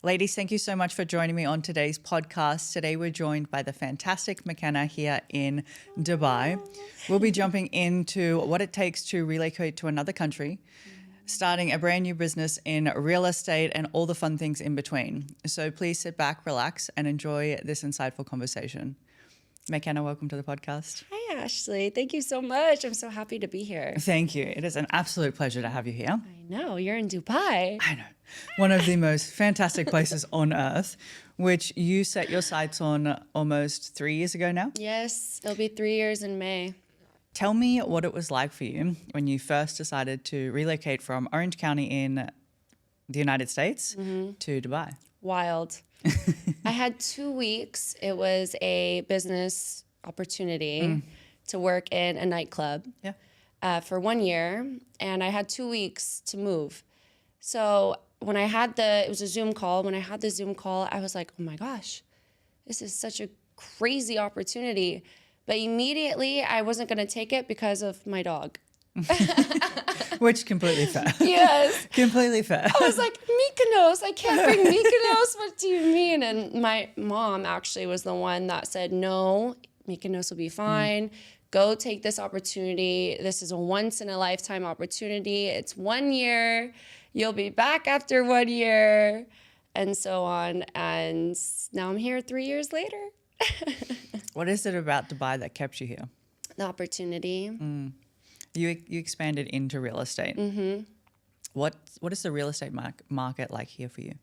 Ladies, thank you so much for joining me on today's podcast. Today we're joined by the fantastic McKenna here in Dubai. We'll be jumping into what it takes to relocate to another country, starting a brand new business in real estate, and all the fun things in between. So please sit back, relax, and enjoy this insightful conversation. McKenna, welcome to the podcast. Hi, Ashley. Thank you so much. I'm so happy to be here. Thank you. It is an absolute pleasure to have you here. I know. You're in Dubai. I know. One of the most fantastic places on earth, which you set your sights on almost 3 years ago now. Yes, it'll be 3 years in May. Tell me what it was like for you when you first decided to relocate from Orange County in the United States to Dubai. Wild. I had 2 weeks. It was a business opportunity to work in a nightclub for 1 year. And I had 2 weeks to move. So when I had it was a Zoom call. When I had the Zoom call, I was like, oh my gosh, this is such a crazy opportunity. But immediately I wasn't going to take it because of my dog. Which completely fair. Yes. Completely fair. I was like, Mykonos, I can't bring Mykonos. What do you mean? And my mom actually was the one that said, no, Mykonos will be fine. Go take this opportunity. This is a once in a lifetime opportunity. It's 1 year. You'll be back after 1 year, and so on. And now I'm here 3 years later. What is it about Dubai that kept you here? The opportunity. You expanded into real estate. What is the real estate market like here for you?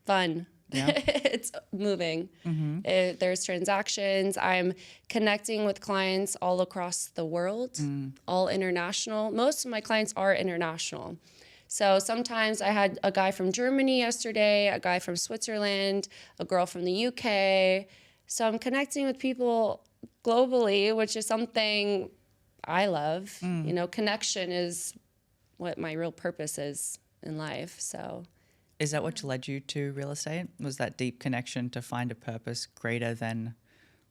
Fun. Yeah. It's moving. There's transactions. I'm connecting with clients all across the world, all international. Most of my clients are international. So sometimes I had a guy from Germany yesterday, a guy from Switzerland, a girl from the UK. So I'm connecting with people globally, which is something I love. You know, connection is what my real purpose is in life. So is that what led you to real estate? Was that deep connection to find a purpose greater than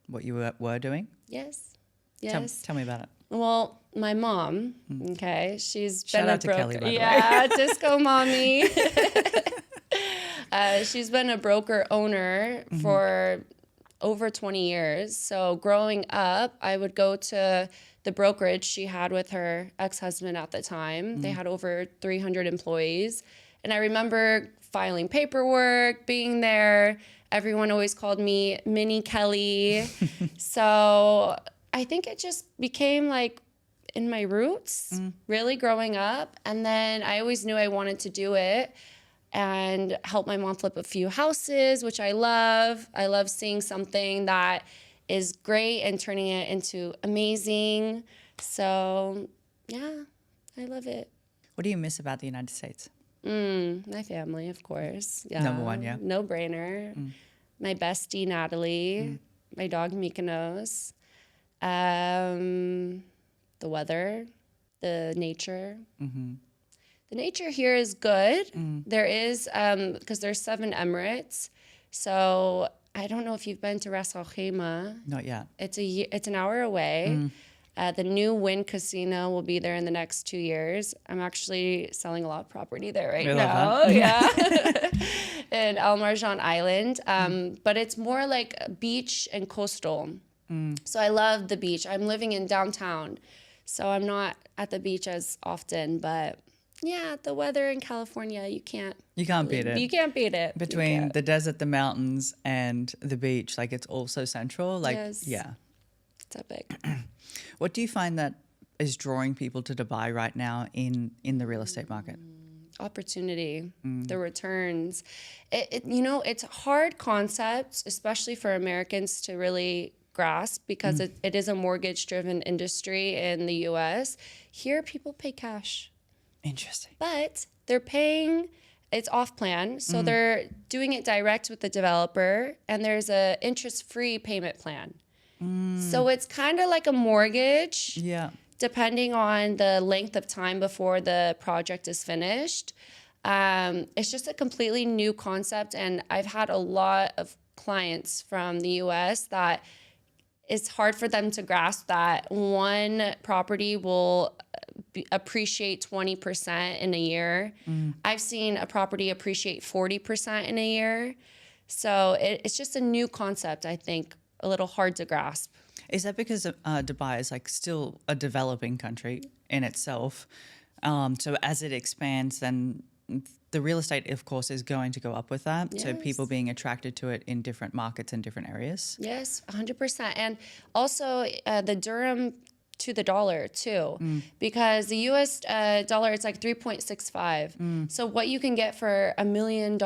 what you were doing? Yes. Tell me about it. Well, my mom, okay, she's Shout been out to Kelly, by the way. Yeah, disco mommy. She's been a broker owner for over 20 years. So growing up, I would go to the brokerage she had with her ex-husband at the time. They had over 300 employees. And I remember filing paperwork, being there. Everyone always called me Mini Kelly. So I think it just became like in my roots, really growing up. And then I always knew I wanted to do it and help my mom flip a few houses, which I love. I love seeing something that is great and turning it into amazing. So yeah, I love it. What do you miss about the United States? My family, of course. Yeah. Number one, yeah. No brainer. My bestie, Natalie. My dog, Mykonos. The weather, the nature. The nature here is good. There is, because there's 7 Emirates. So I don't know if you've been to Ras Al Khaimah. Not yet. It's an hour away. The new Wynn Casino will be there in the next 2 years. I'm actually selling a lot of property there right now. Yeah. In Al Marjan Island. But it's more like beach and coastal. So I love the beach. I'm living in downtown, so I'm not at the beach as often. But yeah, the weather in California, you can't beat it. You can't beat it. Between the desert, the mountains, and the beach, like it's all so central. Like, yes. Yeah. It's epic. What do you find that is drawing people to Dubai right now in the real estate market? Opportunity, the returns. It's a hard concept, especially for Americans to really grasp because it is a mortgage-driven industry in the U.S. Here, people pay cash. Interesting. But they're paying, it's off-plan, so they're doing it direct with the developer, and there's a interest-free payment plan. So it's kind of like a mortgage. Yeah. Depending on the length of time before the project is finished. It's just a completely new concept, and I've had a lot of clients from the U.S. that it's hard for them to grasp that one property will appreciate 20% in a year. I've seen a property appreciate 40% in a year. So it's just a new concept, I think, a little hard to grasp. Is that because Dubai is like still a developing country in itself? So as it expands, then the real estate, of course, is going to go up with that. Yes. So people being attracted to it in different markets and different areas. Yes, 100%. And also the dirham to the dollar too, because the US dollar, it's like 3.65. So what you can get for $1 million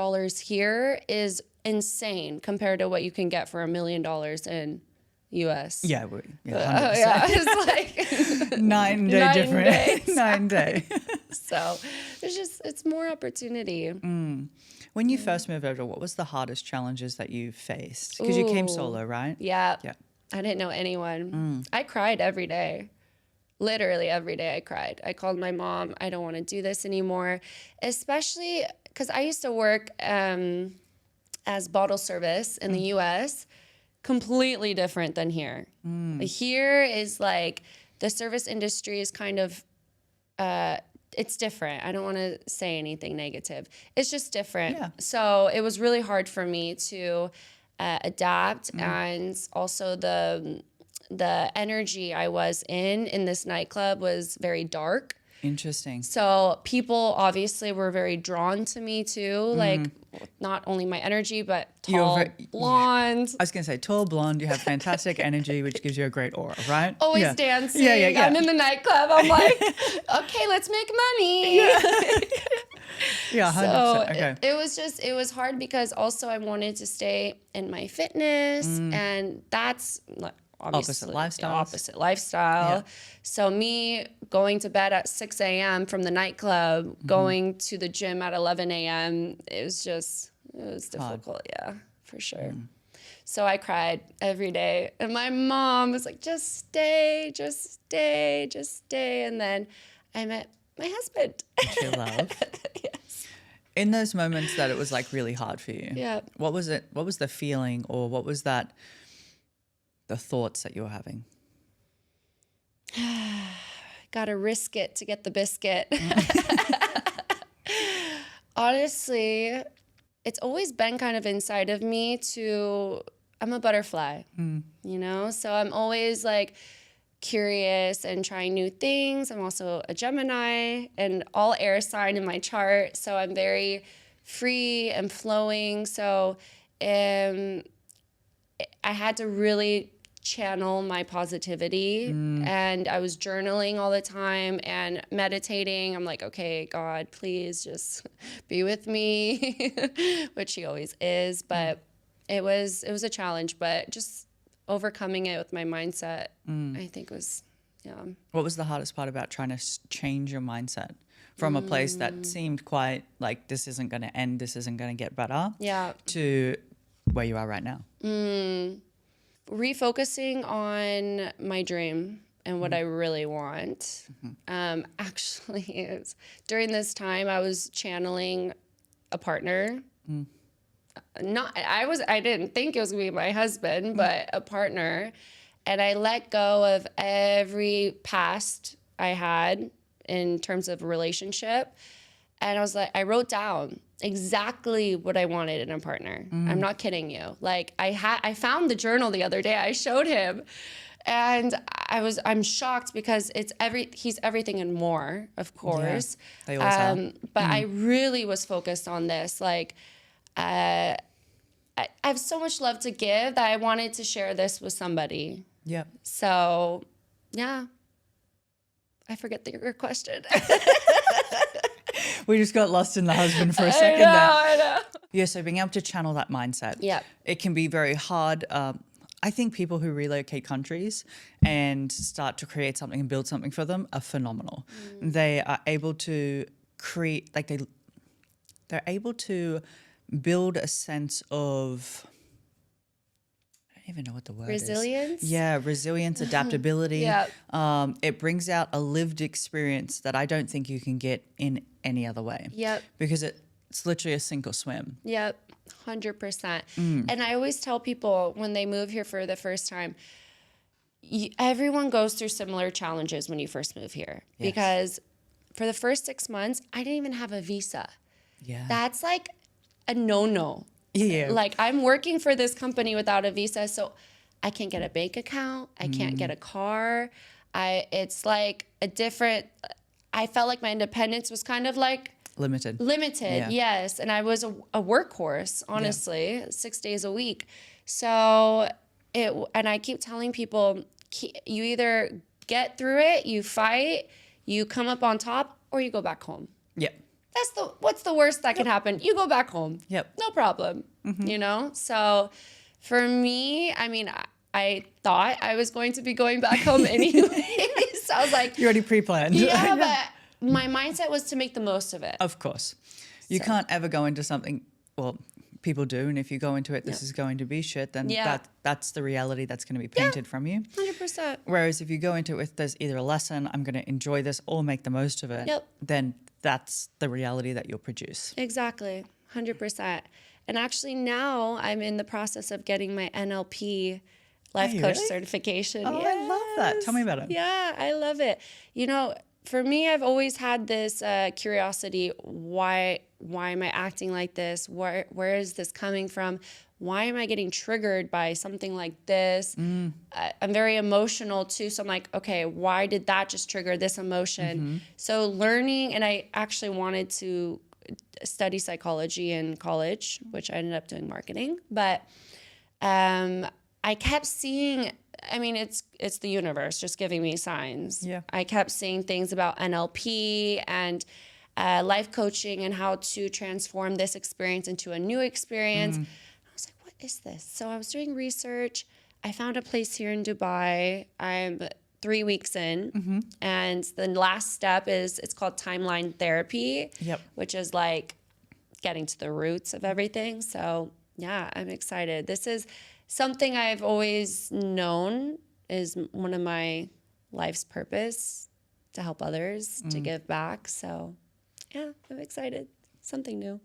here is insane compared to what you can get for $1 million in US. Yeah, 100%. It's like 9 day difference. 9 day. So it's more opportunity. When you first moved over, what was the hardest challenges that you faced? Because you came solo, right? Yeah. Yeah. I didn't know anyone. I cried every day. Literally every day I cried. I called my mom. I don't want to do this anymore. Especially because I used to work as bottle service in the US. Completely different than here. Here is like the service industry is kind of, it's different. I don't want to say anything negative. It's just different. Yeah. So it was really hard for me to adapt, and also the energy I was in this nightclub was very dark. Interesting. So people obviously were very drawn to me too, like not only my energy, but tall, blonde. I was going to say tall, blonde, you have fantastic energy, which gives you a great aura, right? Always dancing. Yeah. I'm in the nightclub. I'm like, okay, let's make money. Yeah, 100%. So Okay. it was hard because also I wanted to stay in my fitness, and that's obviously opposite lifestyle. Yeah. So me going to bed at 6 a.m. from the nightclub, going to the gym at 11 a.m., it was difficult. Yeah, for sure. So I cried every day. And my mom was like, just stay, just stay, just stay. And then I met my husband. Which you love. Yes. In those moments that it was like really hard for you, Yeah. what was it? What was the feeling, or what was the thoughts that you were having? Gotta risk it to get the biscuit. Honestly, it's always been kind of inside of me I'm a butterfly, you know? So I'm always like curious and trying new things. I'm also a Gemini and all air sign in my chart. So I'm very free and flowing. So I had to really channel my positivity, and I was journaling all the time and meditating. I'm like, okay, God, please just be with me, which he always is. But it was a challenge, but just overcoming it with my mindset, I think was, yeah. What was the hardest part about trying to change your mindset from a place that seemed quite like this isn't going to end, this isn't going to get better, to where you are right now? Refocusing on my dream and what I really want. Actually, it was, during this time, I was channeling a partner. I didn't think it was gonna be my husband, but a partner. And I let go of every past I had in terms of relationship. And I was like, I wrote down exactly what I wanted in a partner. I'm not kidding you. Like I found the journal the other day. I showed him, and I'm shocked because he's everything and more, of course. Yeah, they always are. But I really was focused on this. Like, I have so much love to give that I wanted to share this with somebody. Yep. So, yeah. I forget your question. We just got lost in the husband for a second. I know. Yeah, so being able to channel that mindset. Yeah. It can be very hard. I think people who relocate countries and start to create something and build something for them are phenomenal. They are able to create, like they're able to build a sense of, I don't even know what the word Resilience? is. Yeah, resilience, adaptability. Yeah. It brings out a lived experience that I don't think you can get in any other way. Yep. Because it's literally a sink or swim. Yep. 100%. And I always tell people when they move here for the first time, everyone goes through similar challenges when you first move here, because for the first 6 months, I didn't even have a visa. Yeah. That's like a no-no. Yeah. Like, I'm working for this company without a visa, so I can't get a bank account. I can't get a car. It's like a different, I felt like my independence was kind of like Limited. limited, yes. And I was a workhorse, honestly, 6 days a week. So and I keep telling people, you either get through it, you fight, you come up on top, or you go back home. Yep. What's the worst that can happen? You go back home. Yep. No problem. You know? So for me, I mean, I thought I was going to be going back home anyway. So I was like, You already pre-planned. yeah, but my mindset was to make the most of it. Of course. You can't ever go into something, well, people do, and if you go into it, this is going to be shit, then that's the reality that's going to be painted from you. 100%. Whereas if you go into it with there's either a lesson, I'm going to enjoy this or make the most of it, then that's the reality that you'll produce. Exactly. 100%. And actually now I'm in the process of getting my NLP life coach certification. Oh, I love that. Tell me about it. Yeah, I love it. You know, for me, I've always had this curiosity. Why am I acting like this? Where is this coming from? Why am I getting triggered by something like this? I'm very emotional too. So I'm like, okay, why did that just trigger this emotion? So learning, and I actually wanted to study psychology in college, which I ended up doing marketing. But I kept seeing, I mean, it's the universe just giving me signs. Yeah. I kept seeing things about NLP and life coaching and how to transform this experience into a new experience. I was like, what is this? So I was doing research. I found a place here in Dubai. I'm 3 weeks in. And the last step it's called timeline therapy, which is like getting to the roots of everything. So yeah, I'm excited. This is something I've always known is one of my life's purpose, to help others, to give back. So yeah, I'm excited. Something new.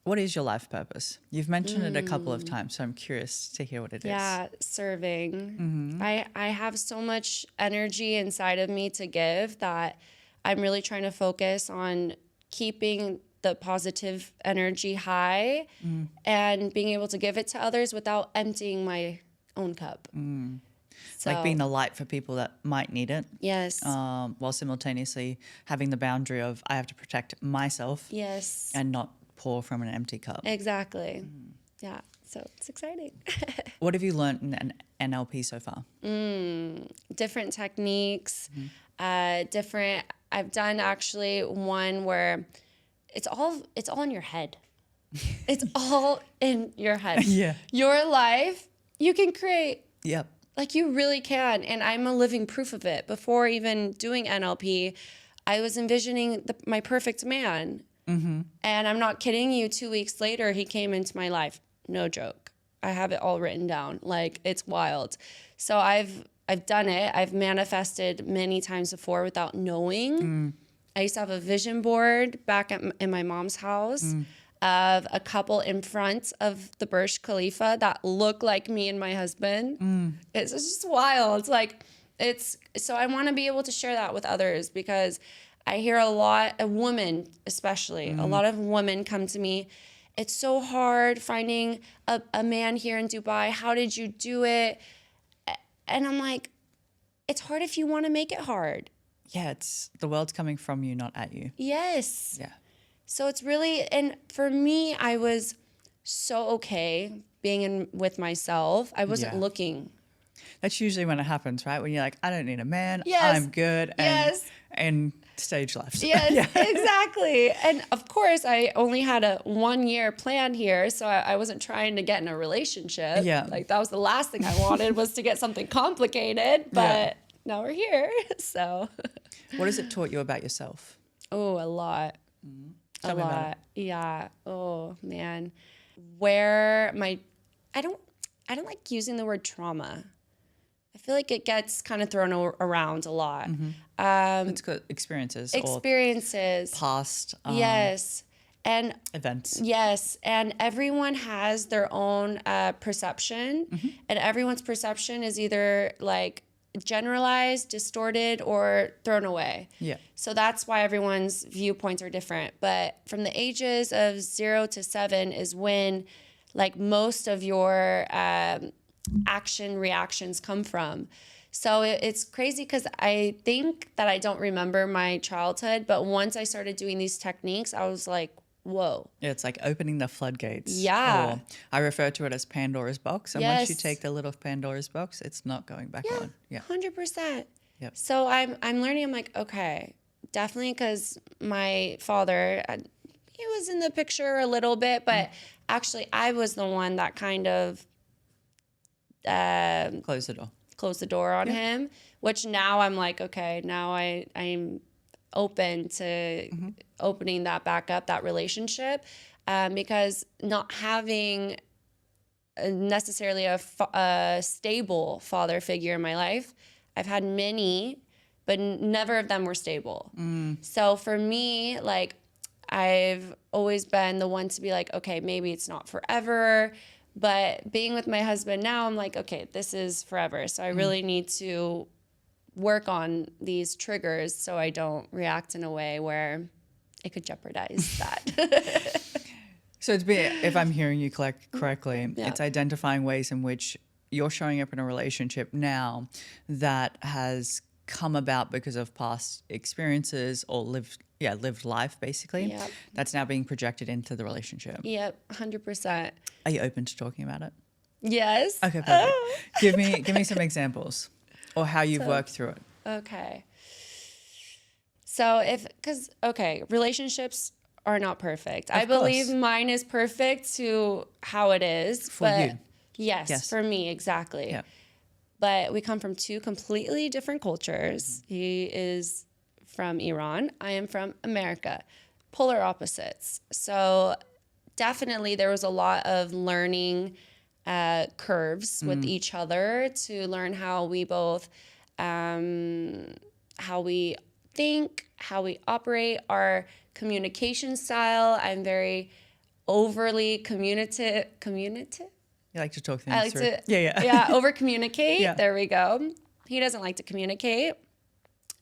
What is your life purpose? You've mentioned it a couple of times, so I'm curious to hear what it is. Yeah, serving. I have so much energy inside of me to give that I'm really trying to focus on keeping the positive energy high and being able to give it to others without emptying my own cup. So, like being the light for people that might need it. Yes. While simultaneously having the boundary of I have to protect myself. Yes. And not pour from an empty cup. Exactly. Yeah. So it's exciting. What have you learned in NLP so far? Different techniques, I've done actually one where it's all in your head. It's all in your head. Yeah. Your life, you can create. Yep. Like, you really can. And I'm a living proof of it. Before even doing NLP, I was envisioning my perfect man. And I'm not kidding you. 2 weeks later, he came into my life. No joke. I have it all written down. Like, it's wild. So I've done it. I've manifested many times before without knowing. I used to have a vision board back in my mom's house of a couple in front of the Burj Khalifa that look like me and my husband. It's just wild. It's like, so I want to be able to share that with others, because I hear a lot of women, especially, a lot of women come to me. It's so hard finding a man here in Dubai. How did you do it? And I'm like, it's hard if you want to make it hard. Yeah, it's the world's coming from you, not at you. Yes. Yeah. So it's really, and for me, I was so okay being with myself. I wasn't looking. That's usually when it happens, right? When you're like, I don't need a man. Yes. I'm good. And stage left. Yes, exactly. And of course, I only had a 1 year plan here, so I wasn't trying to get in a relationship. Yeah. Like, that was the last thing I wanted, was to get something complicated. But now we're here. So what has it taught you about yourself? Oh, a lot. Tell me about it. Yeah. Oh, man. I don't like using the word trauma. I feel like it gets kind of thrown around a lot. It's good experiences. Experiences. Or past Yes. And events. Yes. And everyone has their own perception. And everyone's perception is either like generalized, distorted, or thrown away. Yeah. So that's why everyone's viewpoints are different. But from the ages of 0 to 7 is when like most of your action reactions come from. So it's crazy because I think that I don't remember my childhood, but once I started doing these techniques, I was like, whoa. Yeah, it's like opening the floodgates. Yeah. Or I refer to it as Pandora's box. And once you Yes. take the lid of Pandora's box, it's not going back on. Yeah. 100%. Yep. So I'm learning. I'm like, okay, definitely, because my father, he was in the picture a little bit, but actually I was the one that kind of Close the door. closed the door on him, which now I'm like, okay, now I'm open to opening that back up, that relationship, because not having necessarily a stable father figure in my life, I've had many, but never of them were stable. So for me, like, I've always been the one to be like, okay, maybe it's not forever, but being with my husband now, I'm like, okay, this is forever. So I really need to work on these triggers so I don't react in a way where it could jeopardize that. So if I'm hearing you correctly, it's identifying ways in which you're showing up in a relationship now that has come about because of past experiences or lived life, basically. Yep. That's now being projected into the relationship. Yep, 100%. Are you open to talking about it? Yes. Okay, perfect. Give me some examples or how you've worked through it. Okay. So relationships are not perfect. I believe mine is perfect to how it is. For you. Yes, for me, exactly. Yeah. But we come from two completely different cultures. He is from Iran. I am from America. Polar opposites. So definitely there was a lot of learning curves with each other to learn how we both, how we think, how we operate, our communication style. I'm very overly communicative. You like to talk things I like through. to over communicate. Yeah. There we go. He doesn't like to communicate.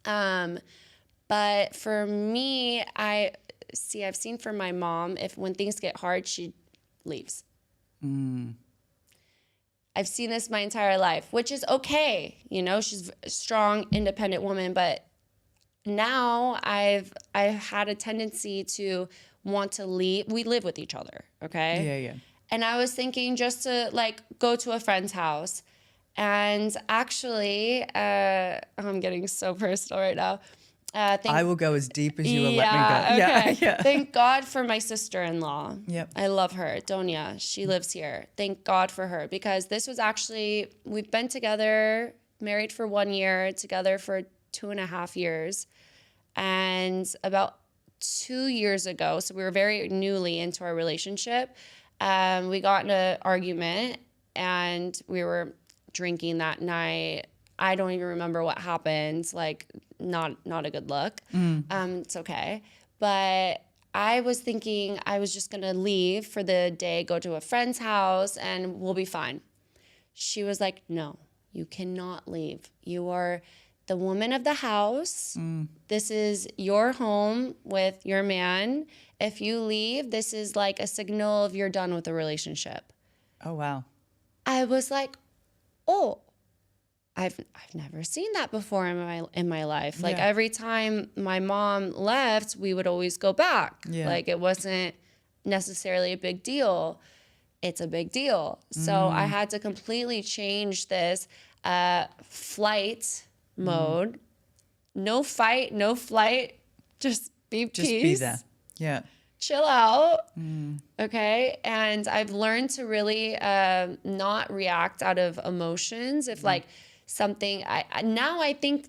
But for me, I've seen from my mom, when things get hard, she leaves. I've seen this my entire life, which is okay. You know, she's a strong, independent woman, but now I've had a tendency to want to leave. We live with each other, okay? Yeah. And I was thinking just to like go to a friend's house. And actually, I'm getting so personal right now. I will go as deep as you will let me go. Okay. Yeah. Thank God for my sister-in-law. Yep. I love her, Donia. She lives here. Thank God for her, because this was actually, we've been together, married for 1 year, together for 2.5 years. And about 2 years ago, so we were very newly into our relationship, we got in an argument and we were drinking that night. I don't even remember what happened. Like, not a good look. It's okay. But I was thinking I was just gonna leave for the day, go to a friend's house, and we'll be fine. She was like, no, you cannot leave. You are the woman of the house. This is your home with your man. If you leave, this is like a signal of you're done with the relationship. Oh, wow. I was like, oh, I've never seen that before in my life. Like every time my mom left, we would always go back. Yeah. Like it wasn't necessarily a big deal. It's a big deal. So I had to completely change this flight mode. No fight, no flight. Just be peace. Just be there. Yeah. Chill out. Okay. And I've learned to really not react out of emotions. If like something, now I think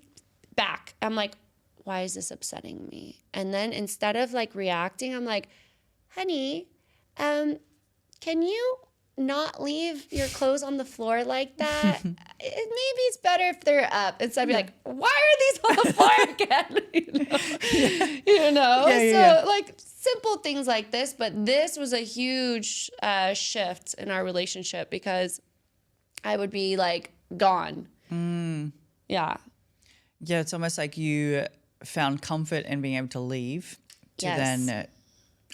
back, I'm like, why is this upsetting me? And then instead of like reacting, I'm like, honey, can you not leave your clothes on the floor like that? Maybe it's better if they're up. Instead of be like, why are these on the floor again? You know? So like simple things like this, but this was a huge shift in our relationship because I would be like gone. Yeah. Yeah, it's almost like you found comfort in being able to leave to Yes. then,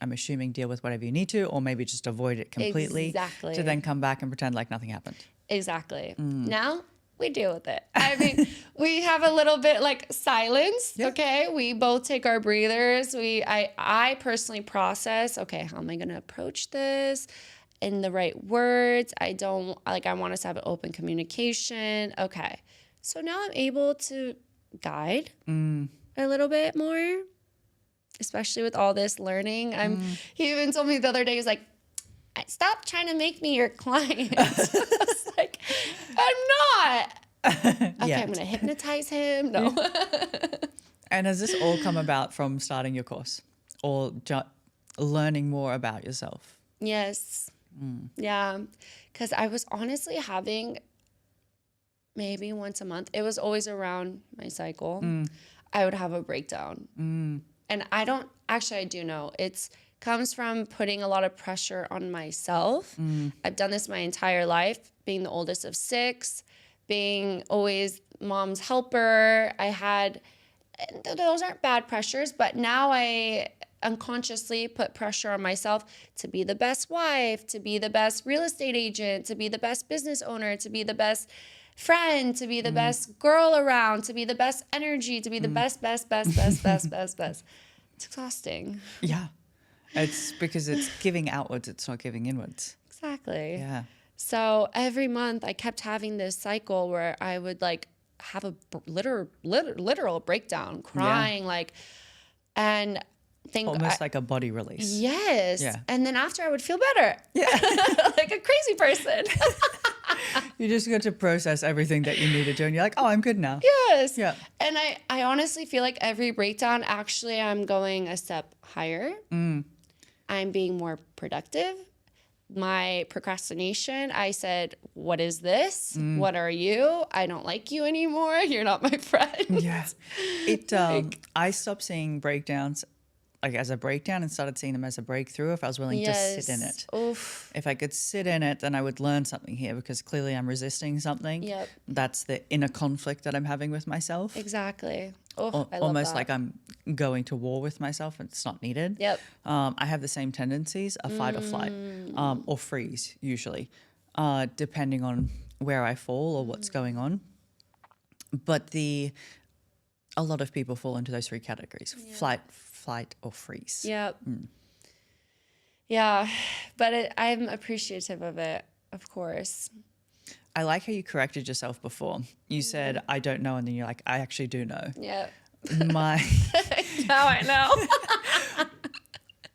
I'm assuming, deal with whatever you need to, or maybe just avoid it completely. Exactly. To then come back and pretend like nothing happened. Exactly. Now we deal with it. I mean, we have a little bit like silence. Yeah. Okay. We both take our breathers. I personally process, okay, how am I going to approach this in the right words? I want us to have an open communication. Okay. So now I'm able to guide a little bit more, especially with all this learning. He even told me the other day, he's like, stop trying to make me your client. I was like, I'm not. Okay, I'm going to hypnotize him. No. And has this all come about from starting your course or learning more about yourself? Yes. Yeah. Because I was honestly having maybe once a month. It was always around my cycle. I would have a breakdown. And I do know. It's comes from putting a lot of pressure on myself. I've done this my entire life, being the oldest of 6, being always mom's helper. Those aren't bad pressures, but now I unconsciously put pressure on myself to be the best wife, to be the best real estate agent, to be the best business owner, to be the best friend, to be the best girl around, to be the best energy, to be the best. It's exhausting. Yeah. It's because it's giving outwards, it's not giving inwards. Exactly. Yeah. So every month I kept having this cycle where I would like have a literal breakdown, crying, and think Almost like a body release. Yes. Yeah. And then after I would feel better. Yeah. Like a crazy person. You just got to process everything that you needed to, and you're like, oh, I'm good now. Yes. Yeah. And I honestly feel like every breakdown, actually, I'm going a step higher. I'm being more productive. My procrastination, I said, what is this? What are you? I don't like you anymore. You're not my friend. Yeah. I stopped seeing breakdowns like as a breakdown and started seeing them as a breakthrough if I was willing to sit in it. Oof. If I could sit in it, then I would learn something here because clearly I'm resisting something. Yep. That's the inner conflict that I'm having with myself. Exactly. Oh, I love Almost that. like I'm going to war with myself and it's not needed. Yep. I have the same tendencies, a fight or flight, or freeze usually, depending on where I fall or what's going on. But a lot of people fall into those 3 categories, flight, or freeze. Yep. Yeah, but I'm appreciative of it, of course. I like how you corrected yourself before. You said, I don't know, and then you're like, I actually do know. Yeah. Now I know.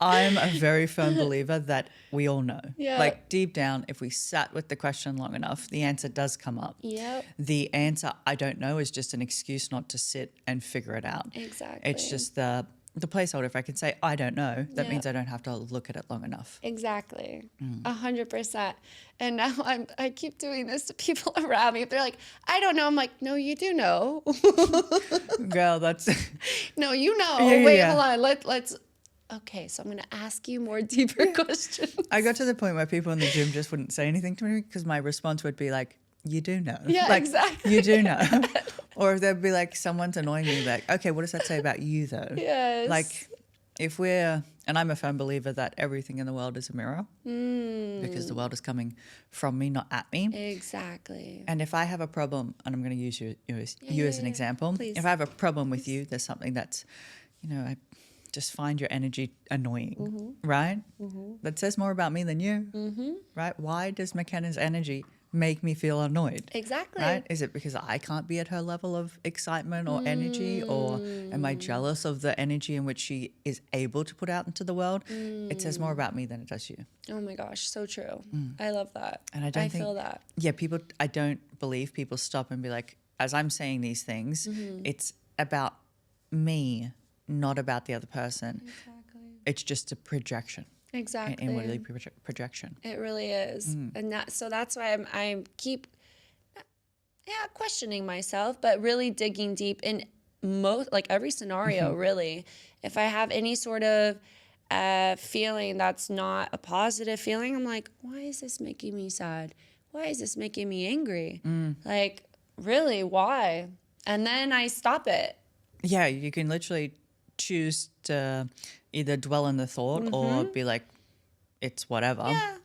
I'm a very firm believer that we all know. Yeah. Like deep down, if we sat with the question long enough, the answer does come up. Yep. The answer, I don't know, is just an excuse not to sit and figure it out. Exactly. It's just the placeholder. If I can say, I don't know, that Yeah. means I don't have to look at it long enough. Exactly. 100%. And now I keep doing this to people around me. If they're like, I don't know. I'm like, no, you do know. Girl, that's... No, you know. Yeah, Wait, yeah. hold on. Let's. Okay, so I'm going to ask you more deeper questions. I got to the point where people in the gym just wouldn't say anything to me because my response would be like, you do know. Yeah, like, exactly. You do know. Or there'd be like, someone's annoying me, like, okay, what does that say about you though? Yes. Like, and I'm a firm believer that everything in the world is a mirror because the world is coming from me, not at me. Exactly. And if I have a problem, and I'm going to use you as an example, Please. if I have a problem with you, there's something that's, I just find your energy annoying, right? That says more about me than you, right? Why does McKenna's energy make me feel annoyed? Exactly. Right? Is it because I can't be at her level of excitement or energy, or am I jealous of the energy in which she is able to put out into the world? It says more about me than it does you. Oh my gosh, so true. I love that. And I don't think, feel that. Yeah, I don't believe people stop and be like, as I'm saying these things, it's about me, not about the other person. Exactly. It's just a projection. Exactly. Inwardly projection. It really is. And that's why I keep questioning myself, but really digging deep in every scenario, really. If I have any sort of feeling that's not a positive feeling, I'm like, why is this making me sad? Why is this making me angry? Like, really, why? and then I stop it. Yeah, you can literally choose to either dwell in the thought or be like, it's whatever. Yeah.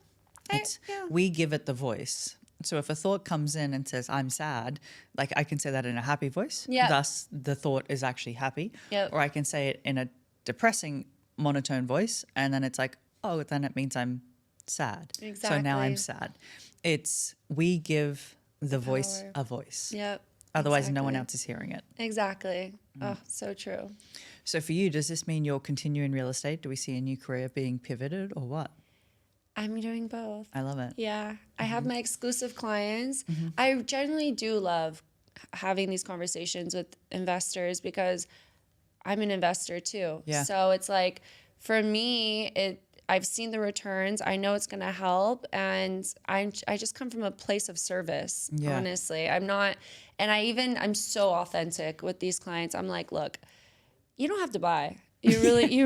We give it the voice. So if a thought comes in and says, I'm sad, like I can say that in a happy voice. Yeah. Thus, the thought is actually happy. Yep. Or I can say it in a depressing monotone voice. And then it's like, oh, then it means I'm sad. So now I'm sad. We give the voice Power. a voice. Yep. Otherwise, no one Exactly. else is hearing it. Exactly. Oh, so true. So for you, does this mean you'll continue in real estate? Do we see a new career being pivoted or what? I'm doing both. I love it. Yeah. I have my exclusive clients. I generally do love having these conversations with investors because I'm an investor too. Yeah. So it's like, for me, I've seen the returns. I know it's going to help. And I just come from a place of service, Yeah. honestly. I'm so authentic with these clients. I'm like, look, you don't have to buy. You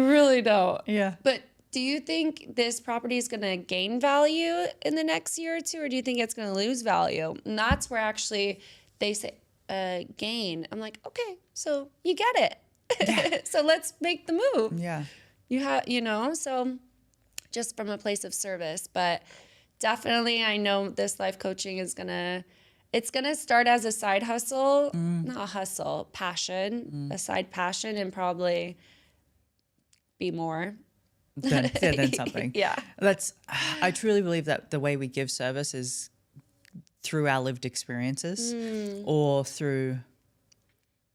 really don't. Yeah. But do you think this property is going to gain value in the next year or two, or do you think it's going to lose value? And that's where actually they say gain. I'm like, okay, so you get it. Yeah. So let's make the move. Yeah. So just from a place of service. But definitely I know this life coaching is it's gonna start as a side hustle, not a hustle, passion, a side passion, and probably be more. Than something. Yeah. I truly believe that the way we give service is through our lived experiences or through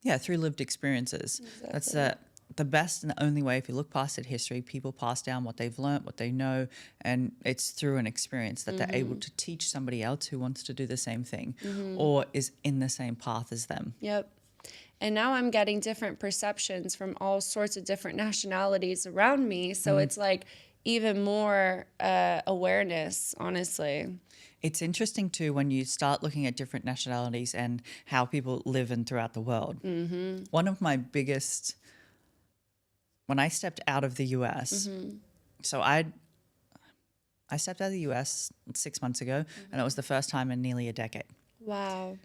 lived experiences. Exactly. That's the best and the only way. If you look past at history, people pass down what they've learned, what they know, and it's through an experience that they're able to teach somebody else who wants to do the same thing or is in the same path as them. Yep. And now I'm getting different perceptions from all sorts of different nationalities around me. So it's like even more awareness, honestly. It's interesting too when you start looking at different nationalities and how people live in throughout the world. One of my biggest, when I stepped out of the US, so I stepped out of the US 6 months ago, and it was the first time in nearly a decade. Wow.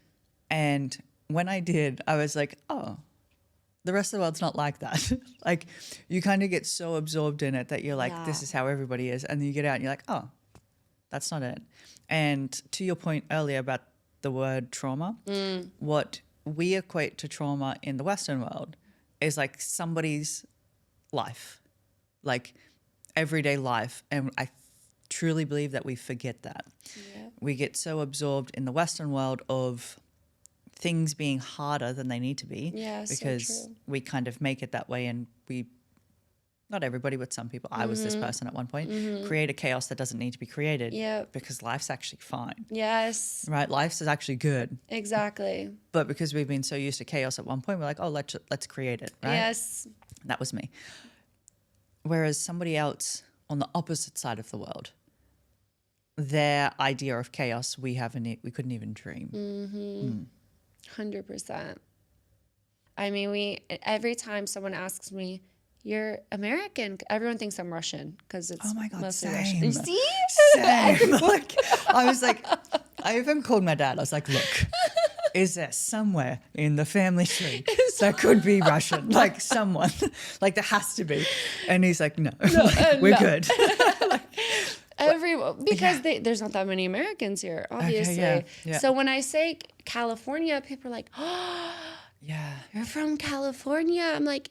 And when I did, I was like, oh, the rest of the world's not like that. Like you kind of get so absorbed in it that you're like, this is how everybody is. And then you get out and you're like, oh, that's not it. And to your point earlier about the word trauma, what we equate to trauma in the Western world is like somebody's life, like everyday life. And I truly believe that we forget that. Yep. We get so absorbed in the Western world of things being harder than they need to be because we kind of make it that way, and not everybody, but some people, I was this person at one point, create a chaos that doesn't need to be created because life's actually fine. Yes. Right? Life's is actually good. Exactly. But because we've been so used to chaos at one point, we're like, oh, let's create it. Right? Yes. That was me. Whereas somebody else on the opposite side of the world, their idea of chaos, we couldn't even dream. 100%. I mean, every time someone asks me, "You're American," everyone thinks I'm Russian because it's mostly Russian. You see? Same. Like, I was like, I even called my dad. I was like, look, is there somewhere in the family tree that could be Russian? Like someone, like there has to be. And he's like, no, we're good. Because there's not that many Americans here, obviously. Okay, yeah. So when I say California, people are like, "Oh, yeah, you're from California." I'm like,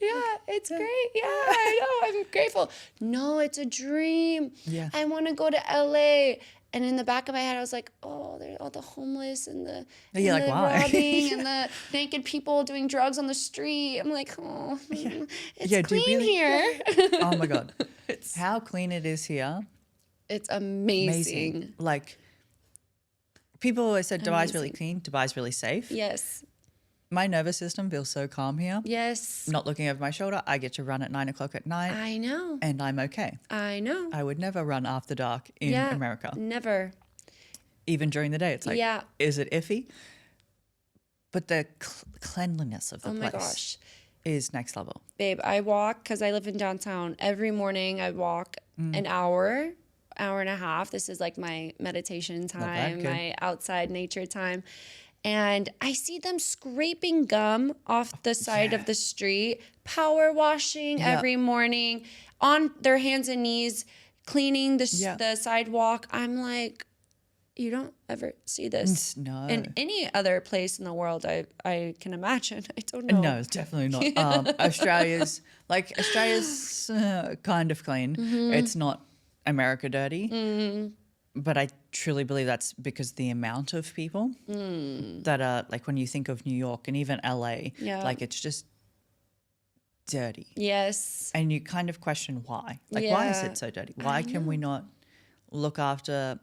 yeah, it's great. Yeah, I know. I'm grateful. No, it's a dream. Yeah. I want to go to LA. And in the back of my head, I was like, oh, there's all the homeless and the robbing and the naked people doing drugs on the street. I'm like, oh, it's clean here. Oh my God. How clean it is here. It's amazing. Like, people always said Dubai's really clean, Dubai's really safe. Yes. My nervous system feels so calm here. Yes. Not looking over my shoulder, I get to run at 9 o'clock at night. I know. And I'm okay. I know. I would never run after dark in America. Never. Even during the day, it's like, is it iffy? But the cleanliness of the place is next level. Babe, I walk, because I live in downtown. Every morning I walk an hour and a half. This is like my meditation time, my outside nature time. and I see them scraping gum off the side of the street, power washing every morning, on their hands and knees, cleaning the sidewalk. I'm like, you don't ever see this in any other place in the world. I can imagine. I don't know. No, it's definitely not. Australia's kind of clean. It's not America dirty. But I truly believe that's because the amount of people that are, like, when you think of New York and even LA, like, it's just dirty. Yes. And you kind of question why. Like, why is it so dirty? Why can we not look after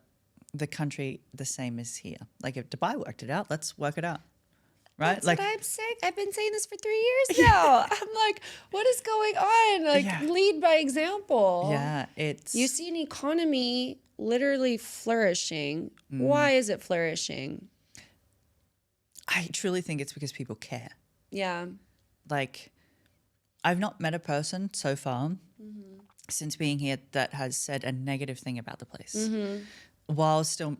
the country the same as here? Like, if Dubai worked it out, let's work it out. Right? That's like, what I'm saying. I've been saying this for 3 years now. I'm like, what is going on? Like, lead by example. Yeah, you see an economy literally flourishing. Why is it flourishing? I truly think it's because people care. Yeah. Like, I've not met a person so far since being here that has said a negative thing about the place, while still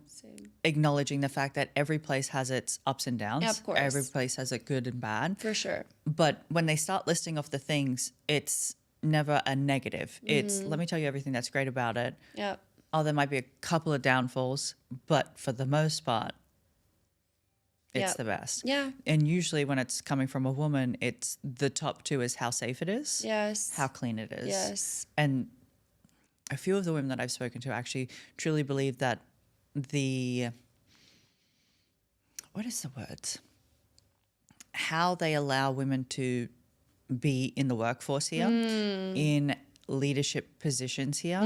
acknowledging the fact that every place has its ups and downs. Yeah, of course. Every place has it good and bad. For sure. But when they start listing off the things, it's never a negative. It's, let me tell you everything that's great about it. Yeah. Oh, there might be a couple of downfalls, but for the most part, it's the best. Yeah. And usually when it's coming from a woman, it's the top two is how safe it is. Yes. How clean it is. Yes. And a few of the women that I've spoken to actually truly believe that what is the word? How they allow women to be in the workforce here, in leadership positions here,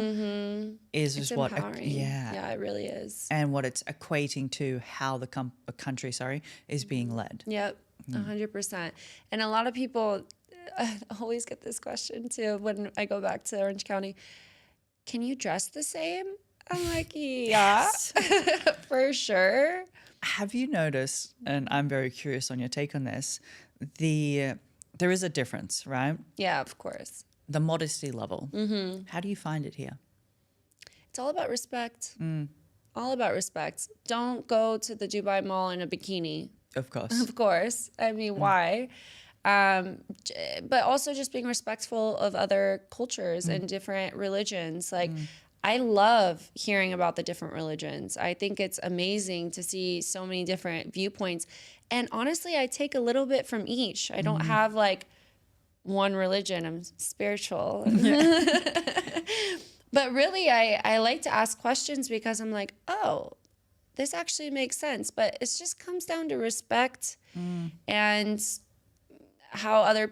is It's what empowering. Yeah, it really is. and what it's equating to how the country is being led. Yep, 100%. And a lot of people always get this question too when I go back to Orange County. Can you dress the same? I'm like, yeah, for sure. Have you noticed, and I'm very curious on your take on this, there is a difference, right? Yeah, of course. The modesty level. How do you find it here? It's all about respect. All about respect. Don't go to the Dubai Mall in a bikini. Of course. Of course. I mean, why? But also just being respectful of other cultures and different religions. Like, I love hearing about the different religions. I think it's amazing to see so many different viewpoints. And honestly, I take a little bit from each. I don't have like one religion. I'm spiritual. But really, I like to ask questions because I'm like, oh, this actually makes sense. But it just comes down to respect and how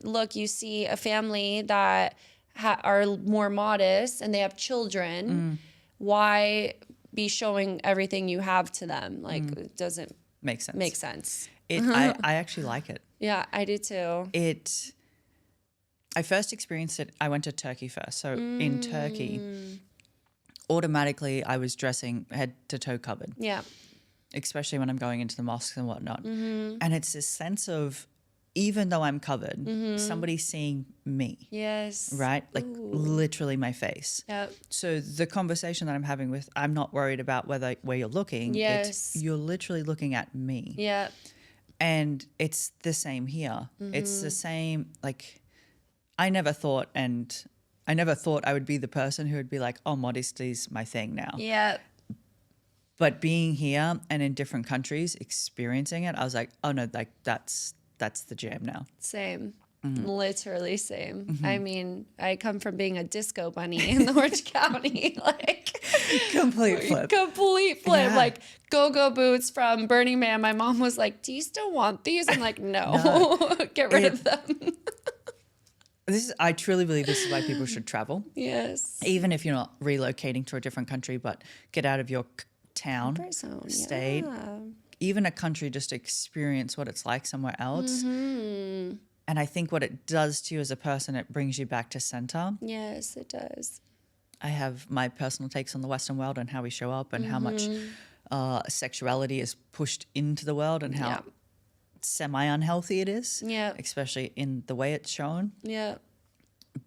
look, you see a family that are more modest and they have children. Why be showing everything you have to them? Like, it doesn't make sense. I actually like it. Yeah, I do too. I first experienced it, I went to Turkey first. So in Turkey, automatically I was dressing head to toe covered. Yeah. Especially when I'm going into the mosques and whatnot. And it's this sense of, even though I'm covered, somebody's seeing me. Yes. Right? Like literally my face. Yep. So the conversation that I'm having with, I'm not worried about where you're looking. Yes. You're literally looking at me. Yeah. And it's the same here. It's the same, like, I never thought I would be the person who would be like, oh, modesty's my thing now. Yeah. But being here and in different countries, experiencing it, I was like, oh no, like that's the jam now. Same. Literally same. I mean, I come from being a disco bunny in the Orange County, like complete flip. Yeah. Like go-go boots from Burning Man. My mom was like, "Do you still want these?" I'm like, "No, get rid of them." I truly believe this is why people should travel. Yes. Even if you're not relocating to a different country, but get out of your town, state, even a country, just to experience what it's like somewhere else. And I think what it does to you as a person, it brings you back to center. Yes, it does. I have my personal takes on the Western world and how we show up and how much sexuality is pushed into the world and how semi-unhealthy it is, especially in the way it's shown. Yeah.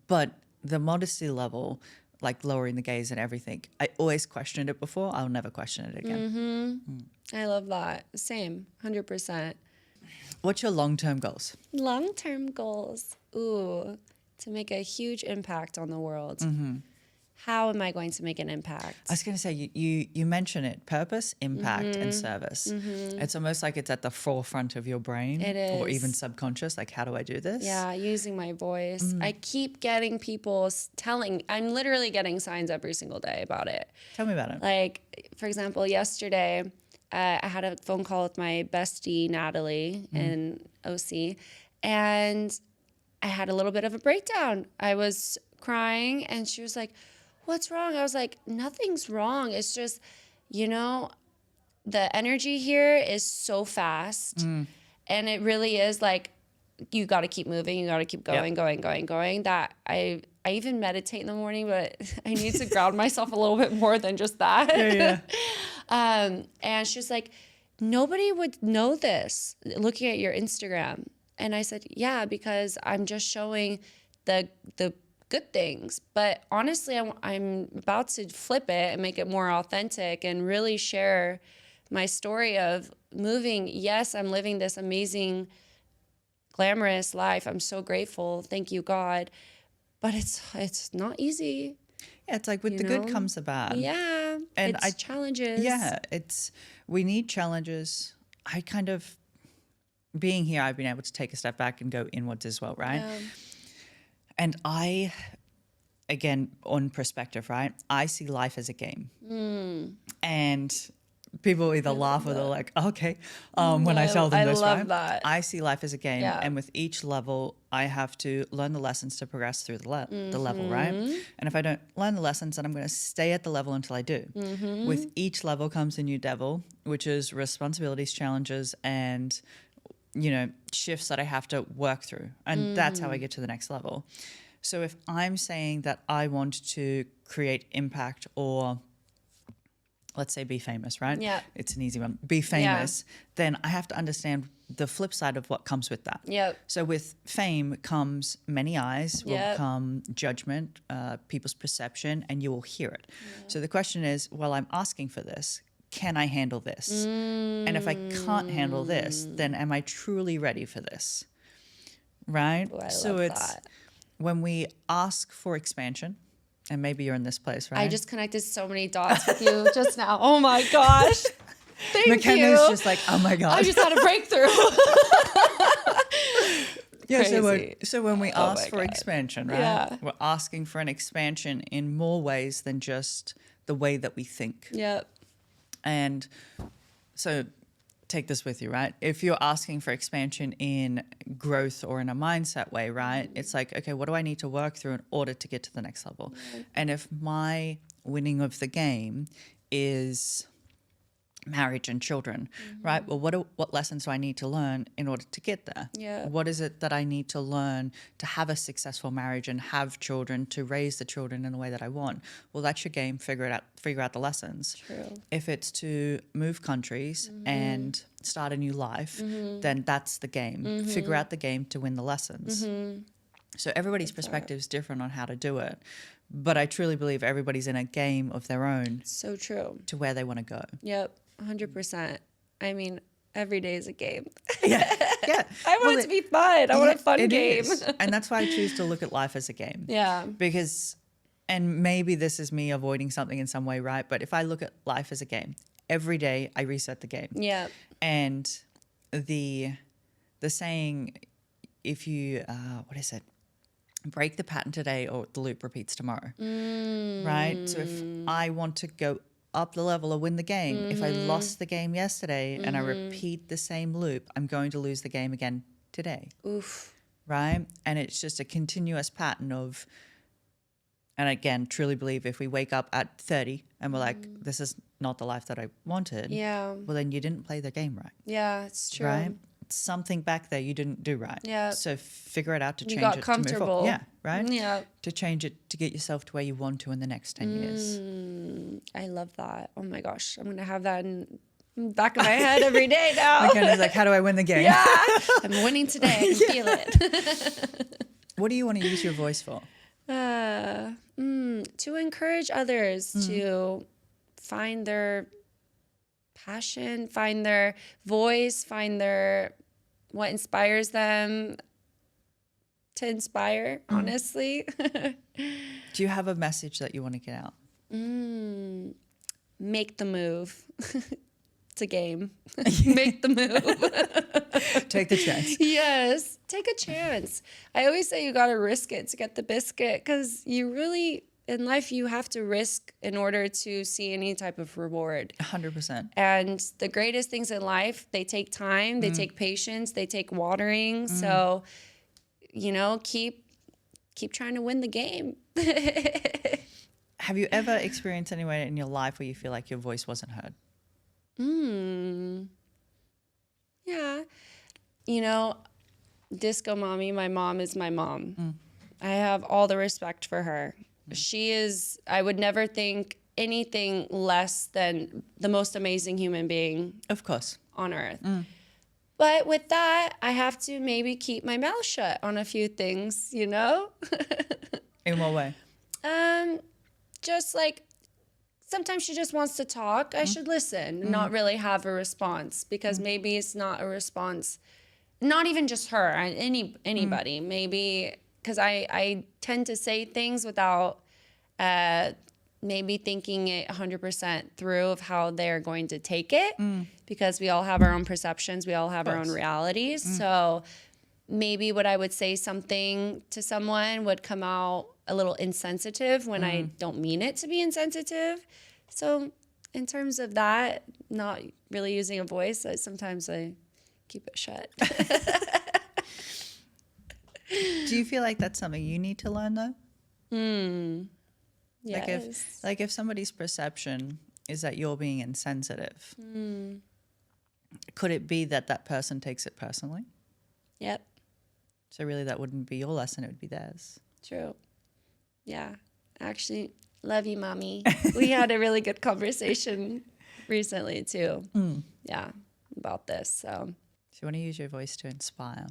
But the modesty level, like lowering the gaze and everything. I always questioned it before. I'll never question it again. I love that. Same, 100%. What's your long-term goals? Long-term goals. Ooh, to make a huge impact on the world. How am I going to make an impact? I was going to say, you mention it, purpose, impact, and service. It's almost like it's at the forefront of your brain. It is. Or even subconscious, like, how do I do this? Yeah, using my voice. I keep getting people I'm literally getting signs every single day about it. Tell me about it. Like, for example, yesterday, I had a phone call with my bestie, Natalie, in OC, and I had a little bit of a breakdown. I was crying, and she was like, "What's wrong?" I was like, "Nothing's wrong. It's just, the energy here is so fast, and it really is like, you got to keep moving. You got to keep going, going. That I even meditate in the morning, but I need to ground myself a little bit more than just that." And she's like, "Nobody would know this looking at your Instagram." And I said, "Yeah, because I'm just showing the good things. But honestly, I'm about to flip it and make it more authentic and really share my story of moving. Yes, I'm living this amazing, glamorous life. I'm so grateful. Thank you, God. But it's not easy." Yeah, it's like with the good comes the bad. Yeah, and it's challenges. Yeah, we need challenges. Being here, I've been able to take a step back and go inwards as well, right? Yeah. And again, on perspective, right? I see life as a game. And people either laugh or they're like, okay, when I tell them this, I love right? that. I see life as a game. Yeah. And with each level, I have to learn the lessons to progress through the level, right? And if I don't learn the lessons, then I'm going to stay at the level until I do. With each level comes a new devil, which is responsibilities, challenges, and shifts that I have to work through. And that's how I get to the next level. So if I'm saying that I want to create impact, or let's say be famous, right? Yeah. It's an easy one. Be famous, then I have to understand the flip side of what comes with that. Yep. So with fame comes many eyes, will come judgment, people's perception, and you will hear it. So the question is, well, I'm asking for this. Can I handle this? And if I can't handle this, then am I truly ready for this? Right? Ooh, I so love it's that. when we ask for expansion, and maybe you're in this place, right? I just connected so many dots with you just now. Oh my gosh. Thank McKenna's you. just like, oh my God. I just had a breakthrough. Yeah, Crazy. so when we Oh ask my for God. expansion, right? Yeah. We're asking for an expansion in more ways than just the way that we think. Yep. And so take this with you, right? If you're asking for expansion in growth or in a mindset way, right? It's like, okay, what do I need to work through in order to get to the next level? And if my winning of the game is marriage and children, right? Well, what lessons do I need to learn in order to get there? Yeah. What is it that I need to learn to have a successful marriage and have children, to raise the children in the way that I want? Well, that's your game. Figure out the lessons. True. If it's to move countries and start a new life, then that's the game. Figure out the game to win the lessons. So everybody's perspective is different on how to do it. But I truly believe everybody's in a game of their own So true. to where they want to go. Yep. 100%. I mean, every day is a game. Yeah. I want it to be fun. I want a fun game. Is. And that's why I choose to look at life as a game. Yeah. Because, and maybe this is me avoiding something in some way, right? But if I look at life as a game, every day I reset the game. Yeah. And the saying, if you, what is it? Break the pattern today or the loop repeats tomorrow, right? So if I want to go up the level or win the game, if I lost the game yesterday and I repeat the same loop, I'm going to lose the game again today. Oof. Right? And it's just a continuous pattern of, and again, truly believe if we wake up at 30 and we're like, this is not the life that I wanted, Yeah. well, then you didn't play the game right. Yeah, it's true. Right? Something back there you didn't do right. Yeah. So figure it out to You change got it. To move comfortable. forward. Yeah. Right? Yeah. To change it, to get yourself to where you want to in the next 10 years. I love that. Oh my gosh. I'm going to have that in the back of my head every day now. McKenna's like, how do I win the game? Yeah. I'm winning today. I can feel it. What do you want to use your voice for? To encourage others to find their passion, find their voice, find what inspires them to inspire, honestly. Do you have a message that you want to get out? Make the move. It's a game. Make the move. Take the chance. Yes, take a chance. I always say you got to risk it to get the biscuit, because you really, in life, you have to risk in order to see any type of reward. 100%. And the greatest things in life, they take time, they take patience, they take watering. So, keep trying to win the game. Have you ever experienced anywhere in your life where you feel like your voice wasn't heard? Yeah. Disco mommy, my mom is my mom. I have all the respect for her. She is, I would never think anything less than the most amazing human being. Of course. On earth. But with that, I have to maybe keep my mouth shut on a few things, In what way? Just like, sometimes she just wants to talk. I should listen, not really have a response, because maybe it's not a response. Not even just her, anybody. Maybe because I tend to say things without maybe thinking it 100% through of how they're going to take it, because we all have our own perceptions. We all have our own realities. So maybe what I would say something to someone would come out a little insensitive when I don't mean it to be insensitive. So in terms of that, not really using a voice, sometimes I keep it shut. Do you feel like that's something you need to learn though? Yes. Like if somebody's perception is that you're being insensitive, could it be that that person takes it personally? Yep. So really that wouldn't be your lesson, it would be theirs. True. Yeah. Actually, love you, mommy. We had a really good conversation recently too. Yeah, about this. So you want to use your voice to inspire.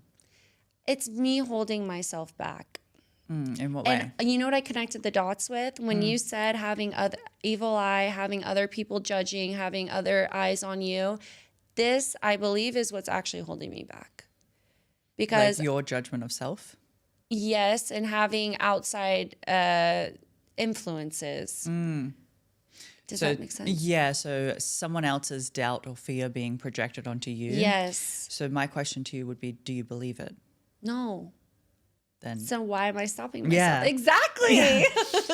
It's me holding myself back. In what way? And you know what I connected the dots with? When you said having other evil eye, having other people judging, having other eyes on you, this, I believe, is what's actually holding me back. Because like your judgment of self? Yes, and having outside influences. Does that make sense? Yeah, so someone else's doubt or fear being projected onto you. Yes. So my question to you would be, do you believe it? No. Then so why am I stopping myself? Yeah. Exactly. Yeah.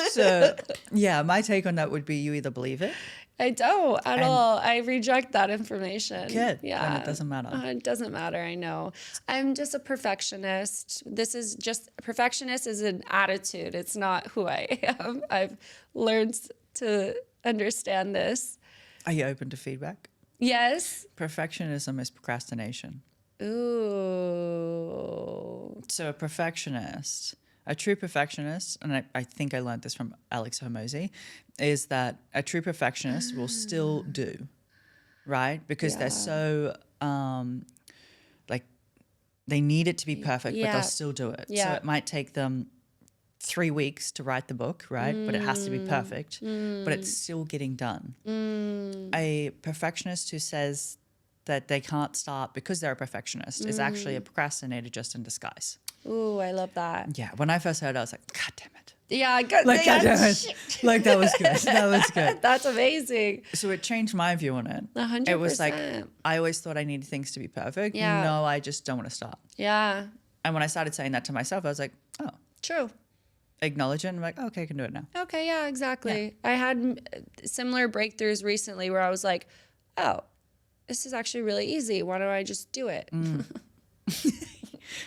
So yeah, my take on that would be you either believe it. I don't at all. I reject that information. Good. Yeah. Then it doesn't matter. It doesn't matter. I know. I'm just a perfectionist. Perfectionist is an attitude. It's not who I am. I've learned to understand this. Are you open to feedback? Yes. Perfectionism is procrastination. Ooh. So a perfectionist, a true perfectionist, and I think I learned this from Alex Hormozy, is that a true perfectionist will still do, right? Because they're so, like, they need it to be perfect, but they'll still do it. Yeah. So it might take them 3 weeks to write the book, right? But it has to be perfect, but it's still getting done. A perfectionist who says that they can't start because they're a perfectionist is actually a procrastinator just in disguise. Ooh, I love that. Yeah, when I first heard it, I was like, God damn it. Yeah, God, Like, God damn it. Like, that was good. That was good. That's amazing. So it changed my view on it. 100%. It was like, I always thought I needed things to be perfect. Yeah. No, I just don't want to start. Yeah. And when I started saying that to myself, I was like, oh, True. acknowledge it. And I'm like, okay, I can do it now. Okay, yeah, exactly. I had similar breakthroughs recently where I was like, oh, this is actually really easy. Why don't I just do it?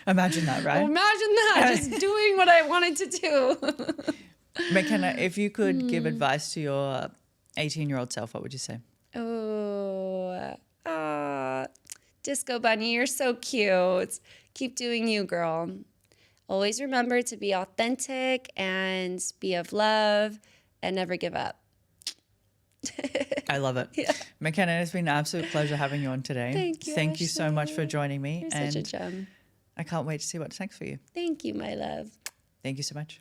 Imagine that, right? Imagine that, just doing what I wanted to do. McKenna, if you could give advice to your 18-year-old self, what would you say? Oh, Disco Bunny, you're so cute. Keep doing you, girl. Always remember to be authentic and be of love and never give up. I love it. Yeah. McKenna, it's been an absolute pleasure having you on today. Thank you, Thank you so Ashley. much for joining me. You're and such a gem. I can't wait to see what's next for you. Thank you, my love. Thank you so much.